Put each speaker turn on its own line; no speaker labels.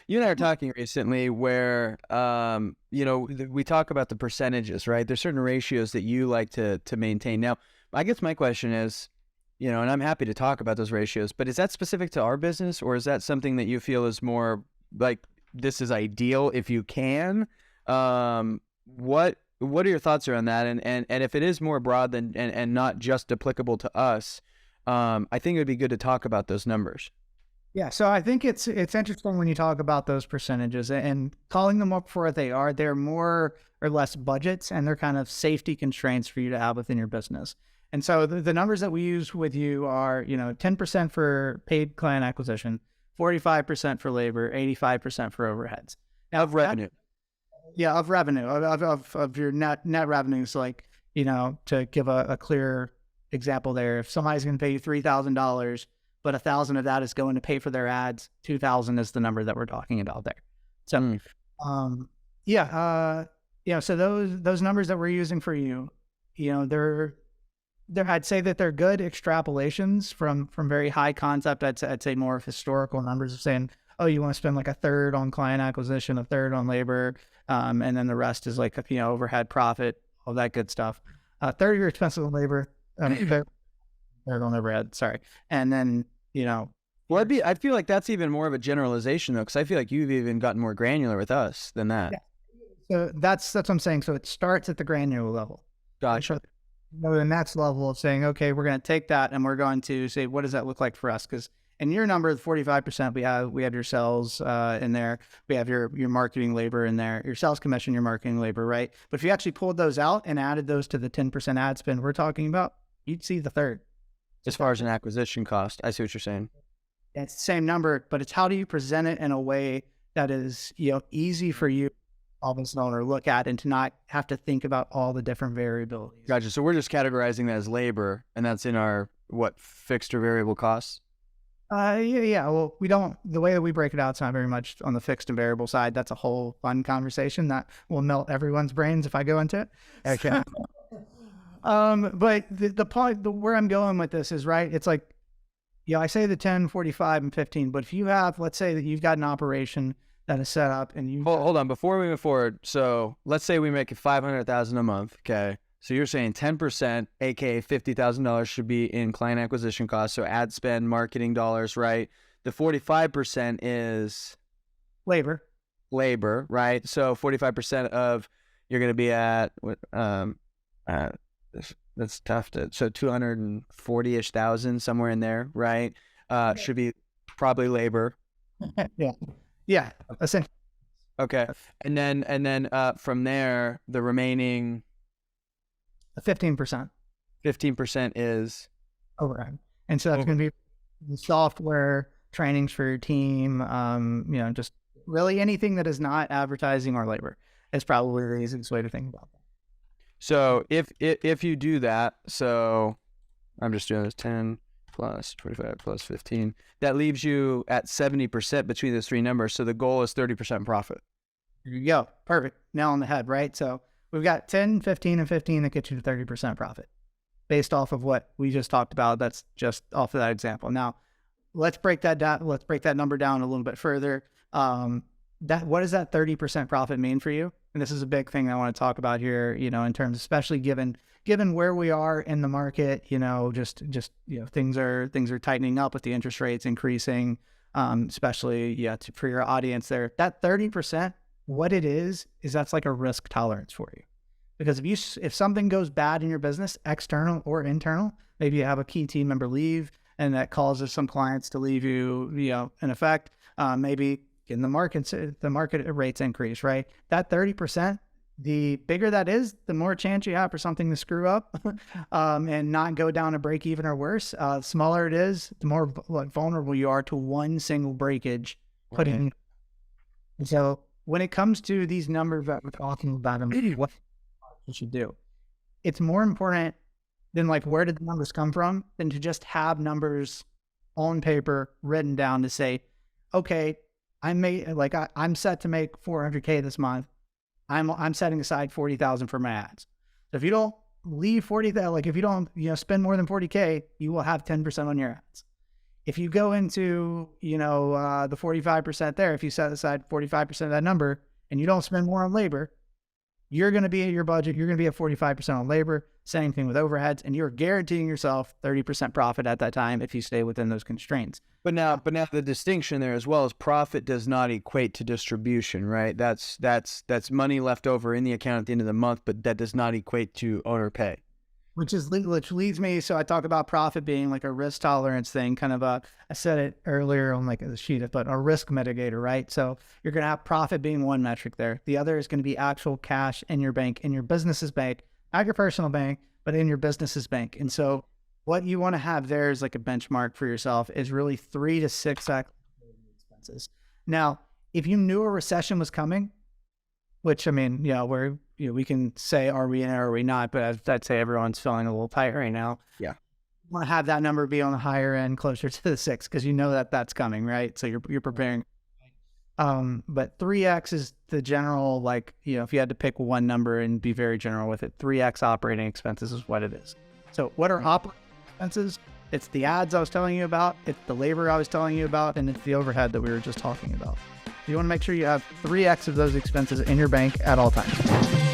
You and I are talking recently where, we talk about the percentages, right? There's certain ratios that you like to maintain. Now, I guess my question is, and I'm happy to talk about those ratios, but is that specific to our business, or is that something that you feel is more like this is ideal if you can? What are your thoughts around that? And if it is more broad than and not just applicable to us, I think it would be good to talk about those numbers.
Yeah, so I think it's interesting when you talk about those percentages and calling them up for what they are. They're more or less budgets, and they're kind of safety constraints for you to have within your business. And so the numbers that we use with you are, 10% for paid client acquisition, 45% for labor, 85% for overheads. Now,
Of revenue.
yeah, of revenue, of your net revenue. So like, to give a clear example there, if somebody's going to pay you $3,000, but 1,000 of that is going to pay for their ads, 2,000 is the number that we're talking about there. So, so those numbers that we're using for you, they're I'd say that they're good extrapolations from very high concept. I'd say more of historical numbers of saying, oh, you want to spend like a third on client acquisition, a third on labor, and then the rest is like, overhead, profit, all that good stuff. Third of your expenses on labor, third on overhead, sorry. And then,
Well, I feel like that's even more of a generalization though, because I feel like you've even gotten more granular with us than that.
yeah. So that's what I'm saying. So it starts at the granular level.
Gotcha.
The next level of saying, okay, we're going to take that and we're going to say, what does that look like for us? Because in your number, the 45%, we have your sales in there. We have your marketing labor in there, your sales commission, your marketing labor, right? But if you actually pulled those out and added those to the 10% ad spend we're talking about, you'd see the third.
As far as an acquisition cost, I see what you're saying.
It's the same number, but it's how do you present it in a way that is, easy for you, business owner, look at and to not have to think about all the different variabilities.
Gotcha. So we're just categorizing that as labor, and that's in our fixed or variable costs.
Yeah. Well, the way that we break it out, it's not very much on the fixed and variable side. That's a whole fun conversation that will melt everyone's brains if I go into it.
Okay.
But the point, where I'm going with this is, right, it's like, I say the 10, 45, and 15, but if you have, let's say that you've got an operation that is set up and you
hold on before we move forward. So let's say we make it $500,000 a month. Okay. So you're saying 10%, aka $50,000 should be in client acquisition costs. So ad spend, marketing dollars, right? The 45% is
labor,
right? So 45% of you're going to be at that's tough so 240-ish thousand, somewhere in there, right? Should be probably labor.
Yeah. Essentially.
Okay. And then from there, the remaining
15%.
15% is
overhead. And so that's going to be the software, trainings for your team, just really anything that is not advertising or labor is probably the easiest way to think about that.
So if you do that, so I'm just doing this 10 plus 25 plus 15, that leaves you at 70% between those three numbers. So the goal is 30% profit.
There you go. Perfect. Nail on the head, right? So we've got 10, 15, and 15 that get you to 30% profit based off of what we just talked about. That's just off of that example. Now, let's break that down. Let's break that number down a little bit further. What does that 30% profit mean for you? And this is a big thing I want to talk about here, in terms, especially given where we are in the market, things are tightening up with the interest rates increasing, especially, for your audience there. That 30%, what it is that's like a risk tolerance for you. Because if something goes bad in your business, external or internal, maybe you have a key team member leave and that causes some clients to leave you, in effect, maybe in the market rates increase, right? That 30%, the bigger that is, the more chance you have for something to screw up and not go down a break even or worse. The smaller it is, the more vulnerable you are to one single breakage put in. And so when it comes to these numbers that we're talking about, what you should do, it's more important than where did the numbers come from than to just have numbers on paper written down to say, okay, I'm set to make 400K this month. I'm setting aside 40,000 for my ads. So if you don't leave 40,000, if you don't, spend more than 40K, you will have 10% on your ads. If you go into, the 45% there, if you set aside 45% of that number and you don't spend more on labor, you're going to be at your budget. You're going to be at 45% on labor. Same thing with overheads, and you're guaranteeing yourself 30% profit at that time if you stay within those constraints.
But now the distinction there as well is profit does not equate to distribution, right? That's money left over in the account at the end of the month, but that does not equate to owner pay.
Which leads me, so I talk about profit being like a risk tolerance thing, kind of I said it earlier on like a sheet, but a risk mitigator, right? So you're going to have profit being one metric there. The other is going to be actual cash in your bank, in your business's bank, not your personal bank, but in your business's bank. And so what you want to have there is like a benchmark for yourself is really 3 to 6x expenses. Now, if you knew a recession was coming, which I mean, we can say, are we in it or are we not? But I'd say everyone's feeling a little tight right now.
Yeah.
You want to have that number be on the higher end, closer to the 6, because you know that that's coming, right? So you're preparing. But 3x is the general, like, if you had to pick one number and be very general with it, 3x operating expenses is what it is. So what are operating expenses? It's the ads I was telling you about, it's the labor I was telling you about, and it's the overhead that we were just talking about. You want to make sure you have 3x of those expenses in your bank at all times.